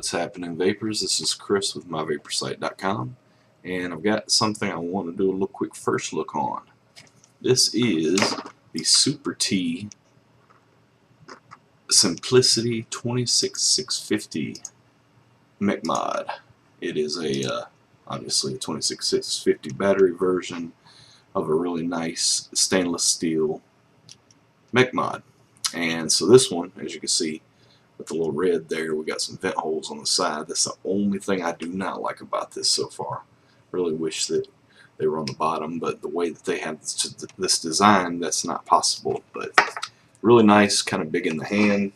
What's happening, Vapors? This is Chris with myVaporSite.com, and I've got something I want to do a little quick first look on. This is the Super T Simplicity 26650 Mech mod. It is obviously a 26650 battery version of a really nice stainless steel Mech mod. And so this one, as you can see, with the little red there, we got some vent holes on the side. That's the only thing I do not like about this so far. Really wish that they were on the bottom, but the way that they have this design, that's not possible. But really nice, kind of big in the hand.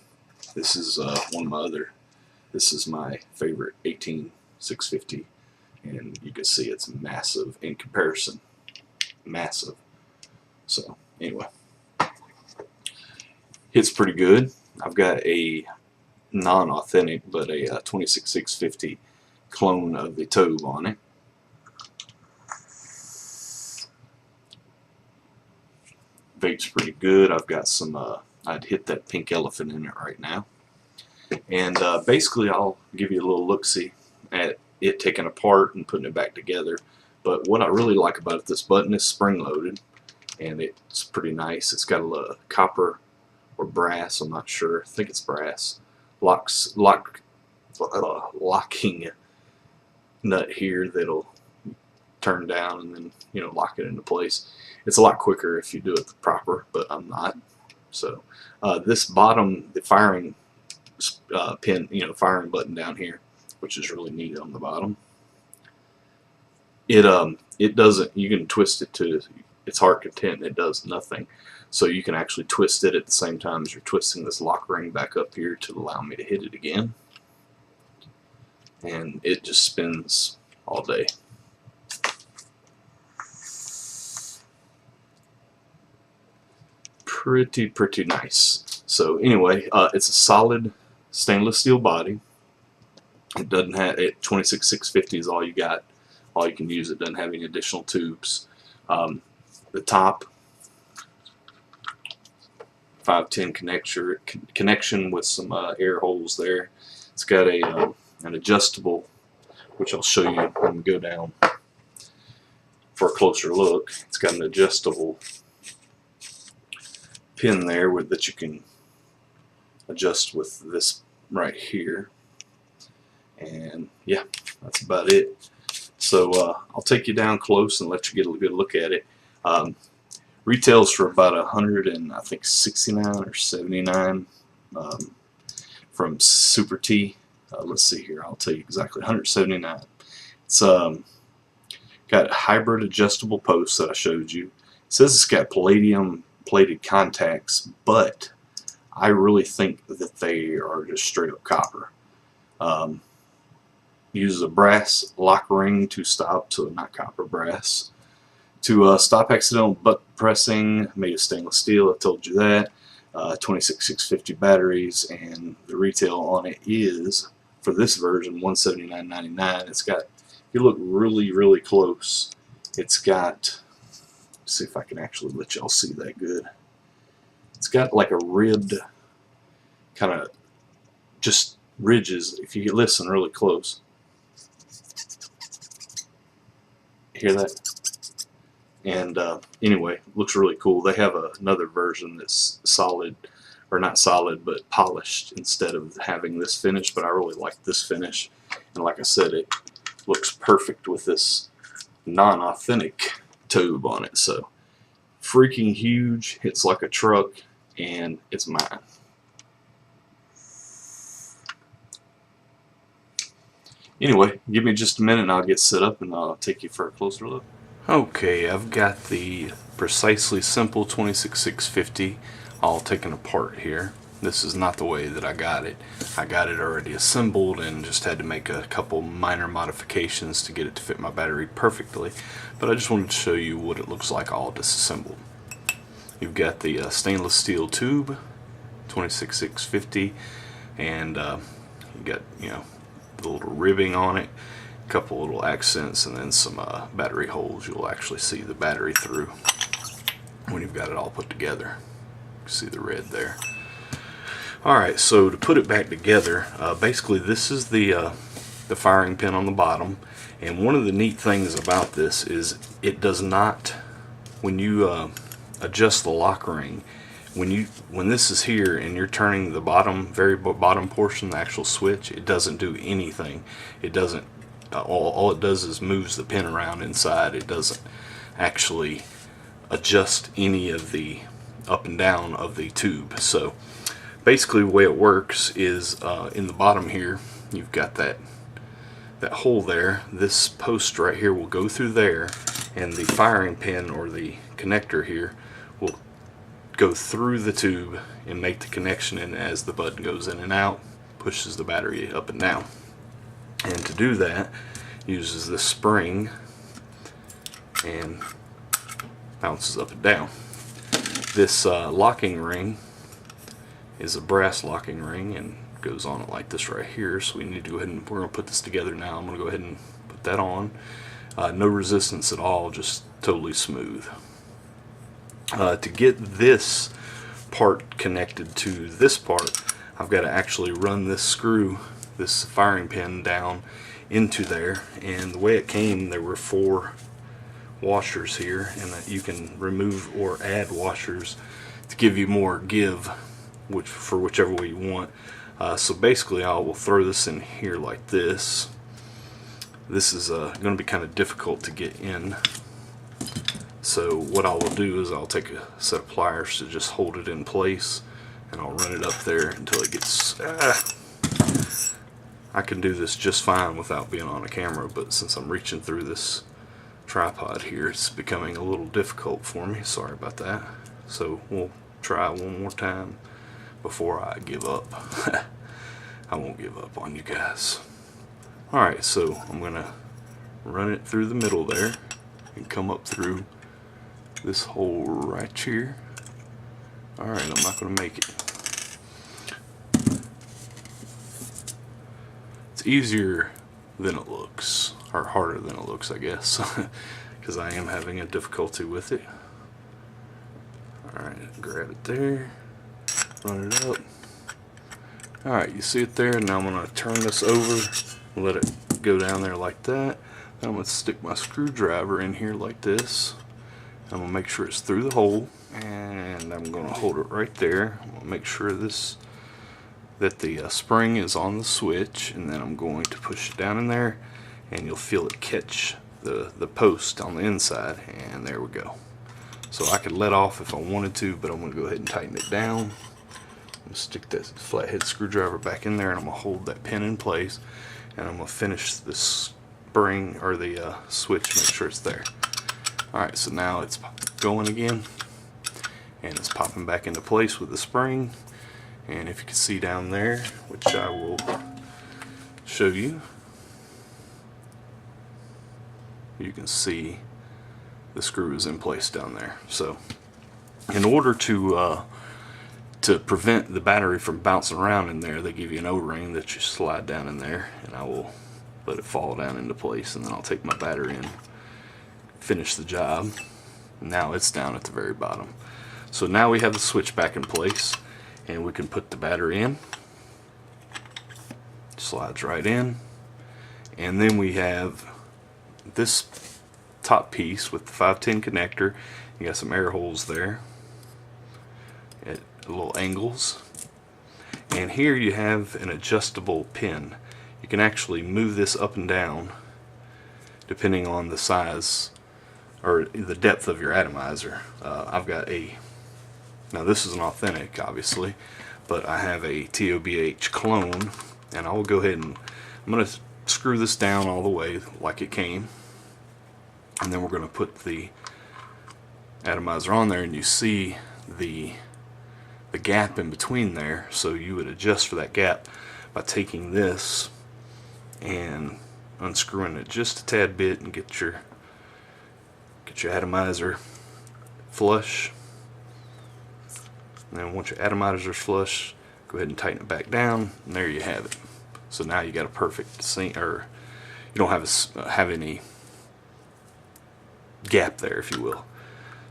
This is this is my favorite 18650, and you can see it's massive in comparison. Massive. So anyway, hits pretty good. I've got a non-authentic, but a 26650 clone of the Tobe on it. Vape's pretty good. I've got some, I'd hit that pink elephant in it right now. And basically I'll give you a little look-see at it taken apart and putting it back together. But what I really like about it, this button is spring-loaded, and it's pretty nice. It's got a little copper or brass, I'm not sure. I think it's brass. Locking nut here that'll turn down and then, you know, lock it into place. It's a lot quicker if you do it proper, but I'm not. So this bottom, the firing pin, you know, firing button down here, which is really neat on the bottom. It doesn't. You can twist it to its heart content. It does nothing. So you can actually twist it at the same time as you're twisting this lock ring back up here to allow me to hit it again. And it just spins all day. Pretty nice. So anyway, it's a solid stainless steel body. It doesn't have 26650 is all you got. All you can use. It doesn't have any additional tubes. The top 510 connection with some air holes there. It's got an adjustable, which I'll show you when we go down for a closer look. It's got an adjustable pin there that you can adjust with this right here. And yeah, that's about it. So I'll take you down close and let you get a good look at it. Retails for about $169 or $79 from Super T. Let's see here. I'll tell you exactly. $179. It's got hybrid adjustable posts that I showed you. It says it's got palladium plated contacts, but I really think that they are just straight up copper. Uses a brass lock ring to stop, so not copper, brass. To stop accidental butt pressing, made of stainless steel, I told you that. 26650 batteries, and the retail on it is, for this version, $179.99. It's got, if you look really close, it's got, let's see if I can actually let y'all see that good. It's got like a ribbed, kind of just ridges, if you listen really close. Hear that? And anyway, looks really cool. They have another version that's solid, or not solid, but polished instead of having this finish, but I really like this finish. And like I said, it looks perfect with this non-authentic Tobe on it. So freaking huge. It's like a truck, and it's mine. Anyway, give me just a minute and I'll get set up and I'll take you for a closer look. Okay, I've got the precisely simple 26650 all taken apart here. This is not the way that I got it. I got it already assembled and just had to make a couple minor modifications to get it to fit my battery perfectly. But I just wanted to show you what it looks like all disassembled. You've got the stainless steel tube, 26650, and you got, you know, the little ribbing on it, a couple little accents, and then some battery holes you'll actually see the battery through when you've got it all put together. You can see the red there. Alright, so to put it back together, basically this is the firing pin on the bottom, and one of the neat things about this is it does not, when you adjust the lock ring, when this is here and you're turning the very bottom portion, the actual switch, it doesn't do anything. It doesn't, all it does is moves the pin around inside. It doesn't actually adjust any of the up and down of the tube. So basically the way it works is in the bottom here you've got that hole there. This post right here will go through there, and the firing pin or the connector here will go through the tube and make the connection, and as the button goes in and out, pushes the battery up and down. And to do that, uses this spring and bounces up and down. This locking ring is a brass locking ring and goes on it like this right here. So we need to go ahead and we're going to put this together now. I'm going to go ahead and put that on. No resistance at all, just totally smooth. To get this part connected to this part, I've got to actually run this screw, this firing pin, down into there. And the way it came, there were 4 washers here, and that you can remove or add washers to give you more give, for whichever way you want. So basically I will throw this in here like this. This is going to be kind of difficult to get in. So what I will do is I'll take a set of pliers to just hold it in place, and I'll run it up there until it gets... I can do this just fine without being on a camera, but since I'm reaching through this tripod here, it's becoming a little difficult for me. Sorry about that. So we'll try one more time before I give up. I won't give up on you guys. Alright, so I'm going to run it through the middle there and come up through this hole right here. Alright, I'm not going to make it. It's easier than it looks, or harder than it looks, I guess, because I am having a difficulty with it. Alright, grab it there, run it up. Alright, you see it there. Now I'm going to turn this over and let it go down there like that. Then I'm going to stick my screwdriver in here like this. I'm going to make sure it's through the hole, and I'm going to hold it right there. I'm going to make sure that the spring is on the switch, and then I'm going to push it down in there, and you'll feel it catch the post on the inside, and there we go. So I could let off if I wanted to, but I'm going to go ahead and tighten it down. I'm going to stick that flathead screwdriver back in there, and I'm going to hold that pin in place, and I'm going to finish the spring or the switch, make sure it's there. Alright, so now it's going again, and it's popping back into place with the spring. And if you can see down there, which I will show you, you can see the screw is in place down there. So in order to prevent the battery from bouncing around in there, they give you an O-ring that you slide down in there, and I will let it fall down into place, and then I'll take my battery and finish the job. Now it's down at the very bottom. So now we have the switch back in place, and we can put the battery in. Slides right in, and then we have this top piece with the 510 connector. You got some air holes there at little angles, and here you have an adjustable pin. You can actually move this up and down depending on the size or the depth of your atomizer. I've got now this is an authentic, obviously, but I have a TOBH clone, and I will go ahead and I'm going to screw this down all the way like it came, and then we're going to put the atomizer on there, and you see the gap in between there. So you would adjust for that gap by taking this and unscrewing it just a tad bit and get your atomizer flush. And then once your atomizer is flush, go ahead and tighten it back down, and there you have it. So now you got a perfect sync, or you don't have any gap there, if you will.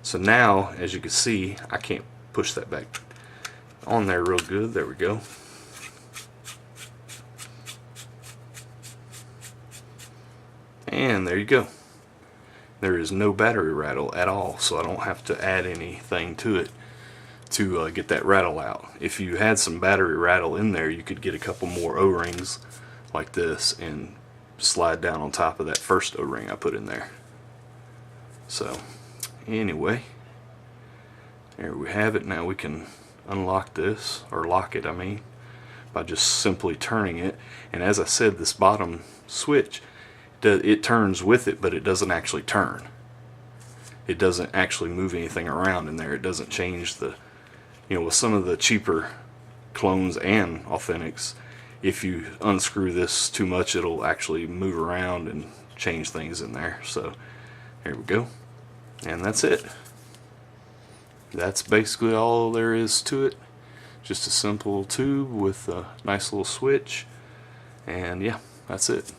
So now, as you can see, I can't push that back on there real good. There we go. And there you go. There is no battery rattle at all, so I don't have to add anything to it to get that rattle out. If you had some battery rattle in there, you could get a couple more O-rings like this and slide down on top of that first O-ring I put in there. So anyway, there we have it. Now we can unlock this, or lock it I mean, by just simply turning it. And as I said, this bottom switch, it turns with it, but it doesn't actually turn. It doesn't actually move anything around in there. It doesn't change the, with some of the cheaper clones and authentics, if you unscrew this too much, it'll actually move around and change things in there. So here we go, and that's it. That's basically all there is to it. Just a simple tube with a nice little switch, and yeah, that's it.